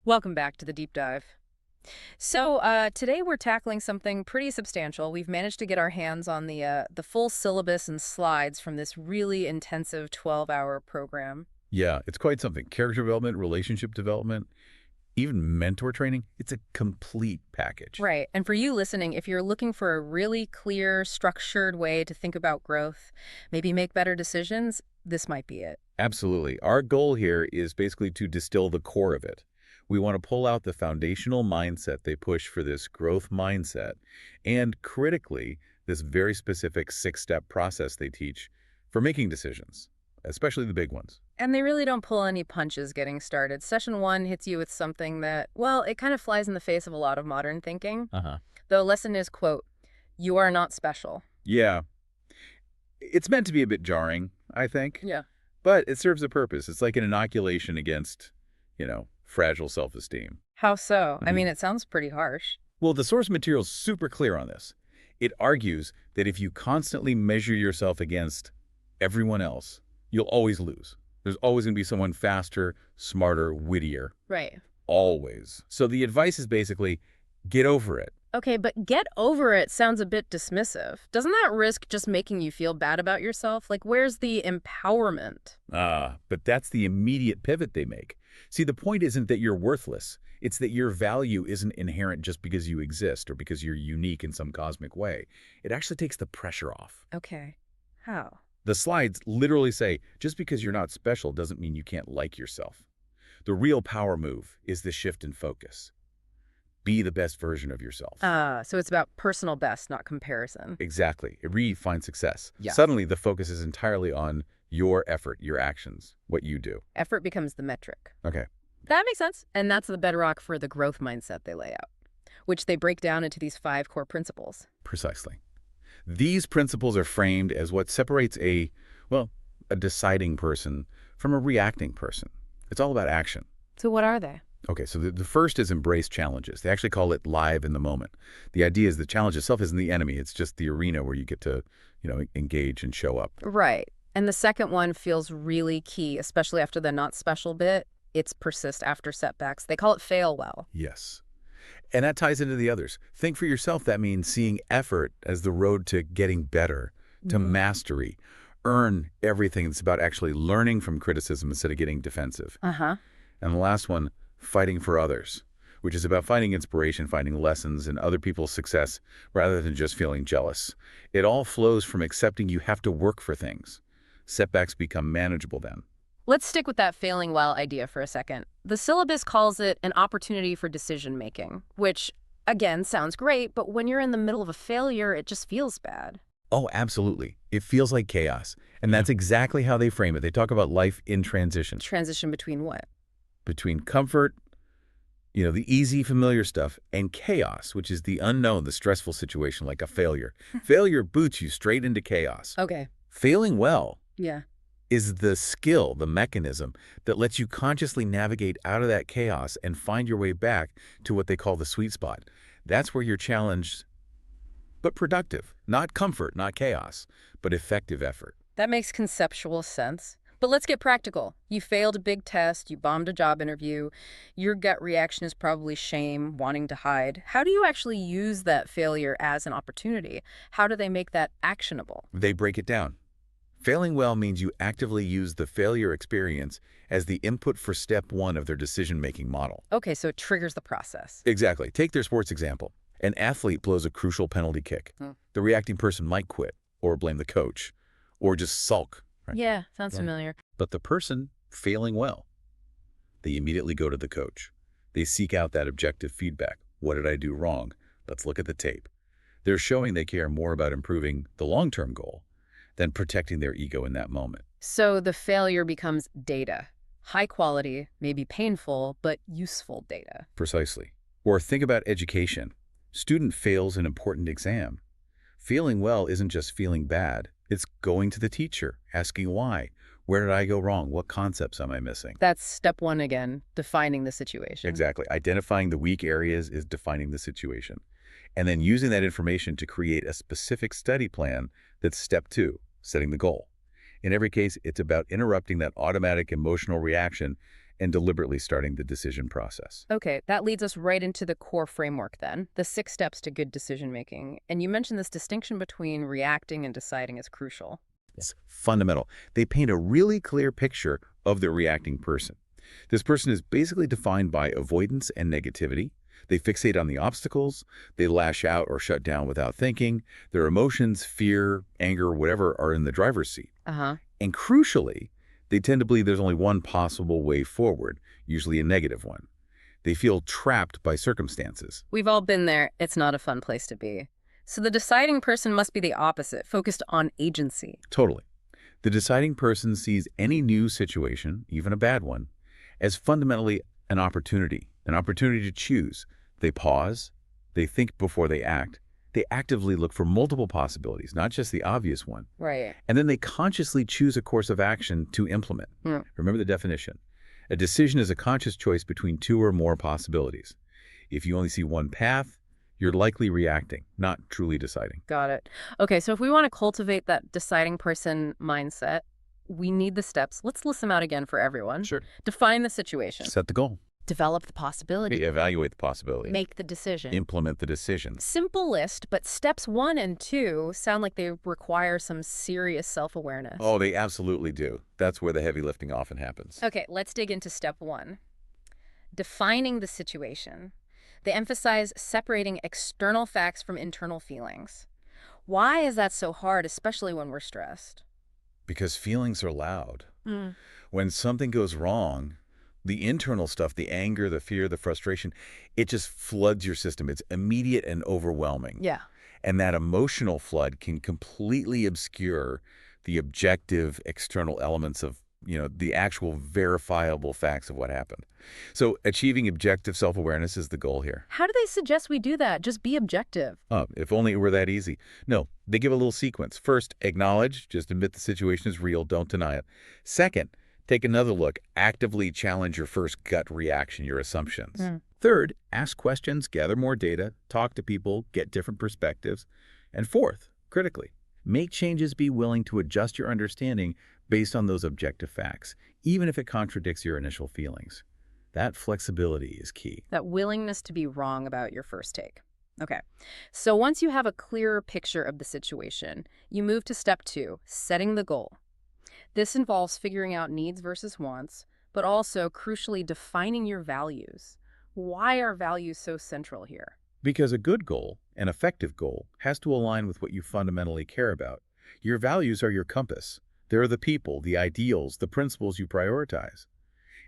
Welcome back to the deep dive. Today we're tackling something pretty substantial. We've managed to get our hands on the full syllabus and slides from this really intensive 12-hour program. Yeah, it's quite something. Character development, relationship development, even mentor training. It's a complete package. Right. And for you listening, if you're looking for a really clear, structured way to think about growth, maybe make better decisions, this might be it. Absolutely. Our goal here is basically to distill the core of it. We want to pull out the foundational mindset they push for this growth mindset and critically, this very specific six-step process they teach for making decisions, especially the big ones. And they really don't pull any punches getting started. Session one hits you with something that, well, it kind of flies in the face of a lot of modern thinking. Uh-huh. The lesson is, quote, "You are not special." Yeah. It's meant to be a bit jarring, I think, Yeah. but it serves a purpose. It's like an inoculation against, fragile self-esteem. How so? I Mhm. mean, it sounds pretty harsh. Well, the source material is super clear on this. It argues that if you constantly measure yourself against everyone else, you'll always lose. There's always going to be someone faster, smarter, wittier. Right. Always. So the advice is basically, get over it. Okay, but get over it sounds a bit dismissive. Doesn't that risk just making you feel bad about yourself? Like, where's the empowerment? But that's the immediate pivot they make. See, the point isn't that you're worthless. It's that your value isn't inherent just because you exist or because you're unique in some cosmic way. It actually takes the pressure off. Okay. How? The slides literally say, just because you're not special doesn't mean you can't like yourself. The real power move is the shift in focus. Be the best version of yourself. So it's about personal best, not comparison. Exactly. It redefines success. Yeah. Suddenly, the focus is entirely on your effort, your actions, what you do. Effort becomes the metric. Okay. That makes sense. And that's the bedrock for the growth mindset they lay out, which they break down into these 5 core principles. Precisely. These principles are framed as what separates a deciding person from a reacting person. It's all about action. So what are they? Okay, so the first is embrace challenges. They actually call it live in the moment. The idea is the challenge itself isn't the enemy. It's just the arena where you get to, engage and show up. Right. And the second one feels really key, especially after the not special bit. It's persist after setbacks. They call it fail well. Yes. And that ties into the others. Think for yourself. That means seeing effort as the road to getting better, to mastery. Earn everything. It's about actually learning from criticism instead of getting defensive. Uh-huh. And the last one, fighting for others, which is about finding inspiration, finding lessons in other people's success rather than just feeling jealous. It all flows from accepting you have to work for things. Setbacks become manageable then. Let's stick with that failing well idea for a second. The syllabus calls it an opportunity for decision-making, which, again, sounds great, but when you're in the middle of a failure, it just feels bad. Oh, absolutely. It feels like chaos. And that's exactly how they frame it. They talk about life in transition. Transition between what? Between comfort, the easy, familiar stuff, and chaos, which is the unknown, the stressful situation like a failure. Failure boots you straight into chaos. Okay. Failing well Yeah. is the skill, the mechanism that lets you consciously navigate out of that chaos and find your way back to what they call the sweet spot. That's where you're challenged, but productive. Not comfort, not chaos, but effective effort. That makes conceptual sense. But let's get practical. You failed a big test, you bombed a job interview, your gut reaction is probably shame, wanting to hide. How do you actually use that failure as an opportunity? How do they make that actionable? They break it down. Failing well means you actively use the failure experience as the input for step 1 of their decision-making model. Okay, so it triggers the process. Exactly. Take their sports example. An athlete blows a crucial penalty kick. The reacting person might quit or blame the coach or just sulk. Right? Yeah, sounds familiar. But the person failing well, they immediately go to the coach. They seek out that objective feedback. What did I do wrong? Let's look at the tape. They're showing they care more about improving the long-term goal than protecting their ego in that moment. So the failure becomes data. High quality, maybe painful, but useful data. Precisely. Or think about education. Student fails an important exam. Feeling well isn't just feeling bad. It's going to the teacher, asking why. Where did I go wrong? What concepts am I missing? That's step 1 again, defining the situation. Exactly. Identifying the weak areas is defining the situation. And then using that information to create a specific study plan that's step 2, setting the goal. In every case, it's about interrupting that automatic emotional reaction and deliberately starting the decision process. Okay, that leads us right into the core framework then, the 6 steps to good decision-making. And you mentioned this distinction between reacting and deciding is crucial. It's fundamental. They paint a really clear picture of the reacting person. This person is basically defined by avoidance and negativity. They fixate on the obstacles. They lash out or shut down without thinking. Their emotions, fear, anger, whatever, are in the driver's seat. Uh-huh. And crucially, they tend to believe there's only one possible way forward, usually a negative one. They feel trapped by circumstances. We've all been there. It's not a fun place to be. So the deciding person must be the opposite, focused on agency. Totally. The deciding person sees any new situation, even a bad one, as fundamentally an opportunity to choose. They pause, they think before they act. They actively look for multiple possibilities, not just the obvious one. Right. And then they consciously choose a course of action to implement. Hmm. Remember the definition. A decision is a conscious choice between 2 or more possibilities. If you only see one path, you're likely reacting, not truly deciding. Got it. Okay, so if we want to cultivate that deciding person mindset, we need the steps. Let's list them out again for everyone. Sure. Define the situation. Set the goal. Develop the possibility. Evaluate the possibility. Make the decision. Implement the decisions. Simple list, but steps 1 and 2 sound like they require some serious self-awareness. Oh, they absolutely do. That's where the heavy lifting often happens. Okay, let's dig into step 1. Defining the situation. They emphasize separating external facts from internal feelings. Why is that so hard, especially when we're stressed? Because feelings are loud. Mm. When something goes wrong, the internal stuff, the anger, the fear, the frustration, it just floods your system. It's immediate and overwhelming. Yeah. And that emotional flood can completely obscure the objective external elements of, the actual verifiable facts of what happened. So achieving objective self-awareness is the goal here. How do they suggest we do that? Just be objective. If only it were that easy. No, they give a little sequence. First, acknowledge, just admit the situation is real, don't deny it. Second, take another look, actively challenge your first gut reaction, your assumptions. Third, ask questions, gather more data, talk to people, get different perspectives. And fourth, critically, make changes, be willing to adjust your understanding based on those objective facts, even if it contradicts your initial feelings. That flexibility is key. That willingness to be wrong about your first take. Okay, so once you have a clearer picture of the situation, you move to step 2, setting the goal. This involves figuring out needs versus wants, but also, crucially, defining your values. Why are values so central here? Because a good goal, an effective goal, has to align with what you fundamentally care about. Your values are your compass. They're the people, the ideals, the principles you prioritize.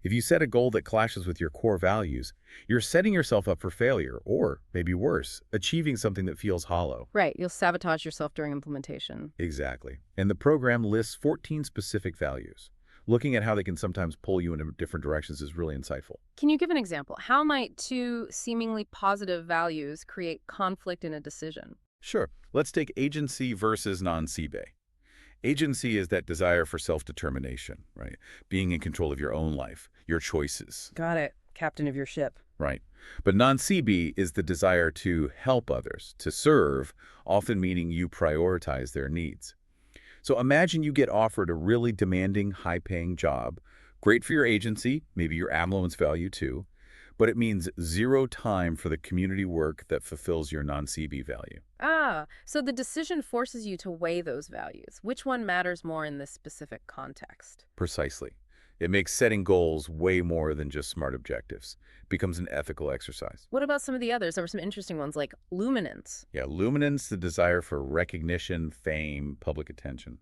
If you set a goal that clashes with your core values, you're setting yourself up for failure, or, maybe worse, achieving something that feels hollow. Right, you'll sabotage yourself during implementation. Exactly. And the program lists 14 specific values. Looking at how they can sometimes pull you in different directions is really insightful. Can you give an example? How might 2 seemingly positive values create conflict in a decision? Sure. Let's take agency versus non-CBA. Agency is that desire for self-determination, right? Being in control of your own life, your choices. Got it. Captain of your ship. Right. But non-CB is the desire to help others, to serve, often meaning you prioritize their needs. So imagine you get offered a really demanding, high-paying job, great for your agency, maybe your affluence value too, but it means 0 time for the community work that fulfills your non-CB value. So the decision forces you to weigh those values. Which one matters more in this specific context? Precisely. It makes setting goals way more than just smart objectives. It becomes an ethical exercise. What about some of the others? There were some interesting ones like luminance. Yeah, luminance, the desire for recognition, fame, public attention,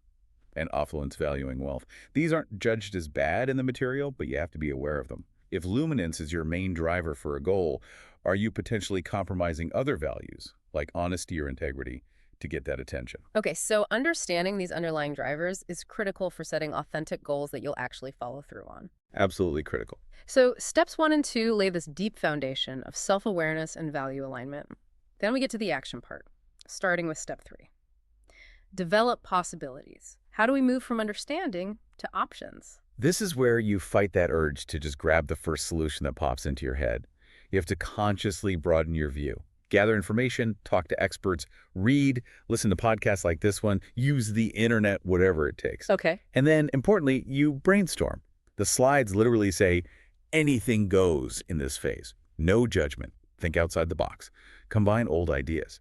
and affluence, valuing wealth. These aren't judged as bad in the material, but you have to be aware of them. If luminance is your main driver for a goal, are you potentially compromising other values, like honesty or integrity, to get that attention? Okay, so understanding these underlying drivers is critical for setting authentic goals that you'll actually follow through on. Absolutely critical. So steps 1 and 2 lay this deep foundation of self-awareness and value alignment. Then we get to the action part, starting with step 3. Develop possibilities. How do we move from understanding to options? This is where you fight that urge to just grab the first solution that pops into your head. You have to consciously broaden your view. Gather information, talk to experts, read, listen to podcasts like this one, use the internet, whatever it takes. Okay. And then, importantly, you brainstorm. The slides literally say, Anything goes in this phase. No judgment. Think outside the box. Combine old ideas.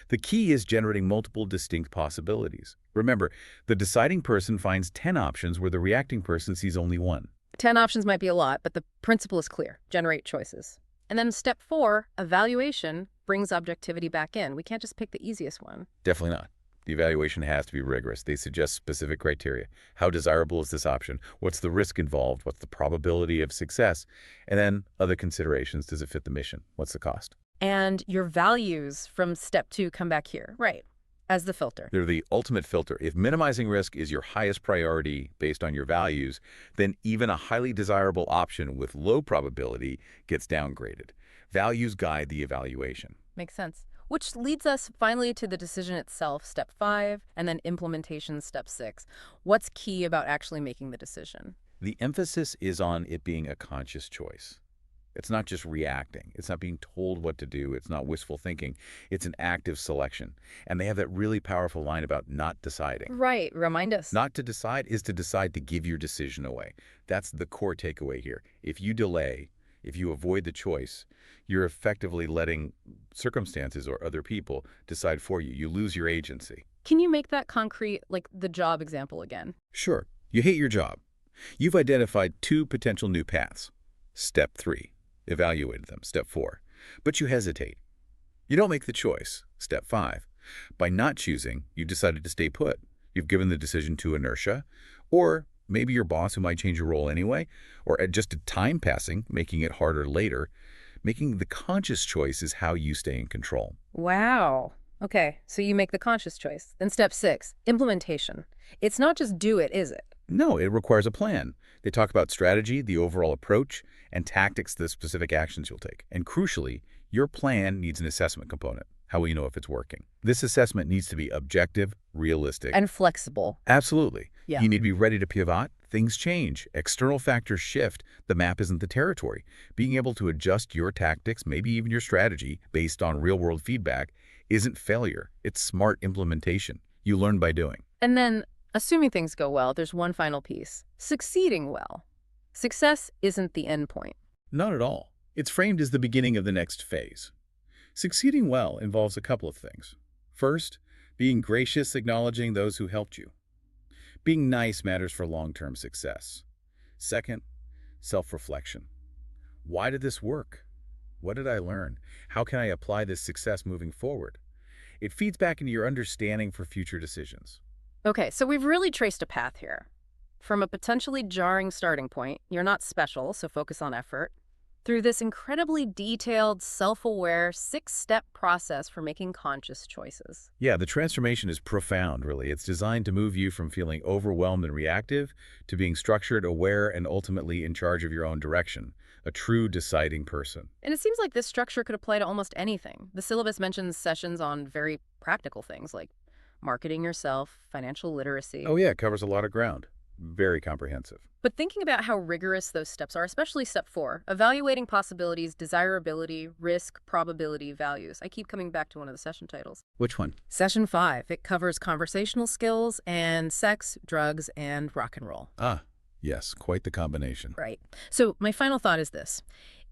The key is generating multiple distinct possibilities. Remember, the deciding person finds 10 options where the reacting person sees only one. 10 options might be a lot, but the principle is clear. Generate choices. And then step 4, evaluation, brings objectivity back in. We can't just pick the easiest one. Definitely not. The evaluation has to be rigorous. They suggest specific criteria. How desirable is this option? What's the risk involved? What's the probability of success? And then other considerations. Does it fit the mission? What's the cost? And your values from step 2 come back here, right, as the filter. They're the ultimate filter. If minimizing risk is your highest priority based on your values, then even a highly desirable option with low probability gets downgraded. Values guide the evaluation. Makes sense. Which leads us finally to the decision itself, step 5, and then implementation, step 6. What's key about actually making the decision? The emphasis is on it being a conscious choice. It's not just reacting. It's not being told what to do. It's not wishful thinking. It's an active selection. And they have that really powerful line about not deciding. Right. Remind us. Not to decide is to decide to give your decision away. That's the core takeaway here. If you delay, if you avoid the choice, you're effectively letting circumstances or other people decide for you. You lose your agency. Can you make that concrete, like the job example again? Sure. You hate your job. You've identified 2 potential new paths. Step 3. Evaluate them. Step 4. But you hesitate. You don't make the choice. Step 5. By not choosing, you decided to stay put. You've given the decision to inertia, or maybe your boss who might change your role anyway, or just time passing, making it harder later. Making the conscious choice is how you stay in control. Wow. Okay, so you make the conscious choice. Then step 6, implementation. It's not just do it, is it? No, it requires a plan. They talk about strategy, the overall approach, and tactics, the specific actions you'll take. And crucially, your plan needs an assessment component. How will you know if it's working? This assessment needs to be objective, realistic, And flexible. absolutely. Yeah. You need to be ready to pivot. Things change. External factors shift. The map isn't the territory. Being able to adjust your tactics, maybe even your strategy, based on real-world feedback, isn't failure. It's smart implementation. You learn by doing. And then, assuming things go well, there's one final piece. Succeeding well. Success isn't the end point. Not at all. It's framed as the beginning of the next phase. Succeeding well involves a couple of things. First, being gracious, acknowledging those who helped you. Being nice matters for long-term success. Second, self-reflection. Why did this work? What did I learn? How can I apply this success moving forward? It feeds back into your understanding for future decisions. Okay, so we've really traced a path here. From a potentially jarring starting point, you're not special, so focus on effort, through this incredibly detailed, self-aware, 6-step process for making conscious choices. Yeah, the transformation is profound, really. It's designed to move you from feeling overwhelmed and reactive to being structured, aware, and ultimately in charge of your own direction. A true deciding person. And it seems like this structure could apply to almost anything. The syllabus mentions sessions on very practical things like marketing yourself, financial literacy. Oh yeah, it covers a lot of ground. Very comprehensive. But thinking about how rigorous those steps are, especially step 4, evaluating possibilities, desirability, risk, probability, values. I keep coming back to one of the session titles. Which one? Session 5, it covers conversational skills and sex, drugs, and rock and roll. Ah, yes, quite the combination. Right. So my final thought is this.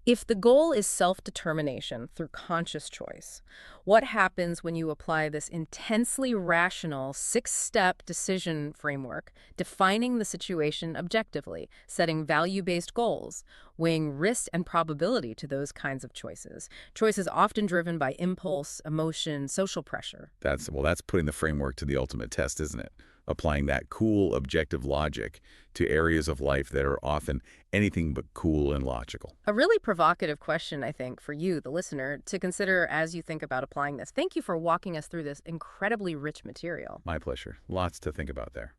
If the goal is self-determination through conscious choice, what happens when you apply this intensely rational 6-step decision framework, defining the situation objectively, setting value-based goals, weighing risk and probability to those kinds of choices? Choices often driven by impulse, emotion, social pressure. That's putting the framework to the ultimate test, isn't it? Applying that cool, objective logic to areas of life that are often anything but cool and logical. A really provocative question, I think, for you, the listener, to consider as you think about applying this. Thank you for walking us through this incredibly rich material. My pleasure. Lots to think about there.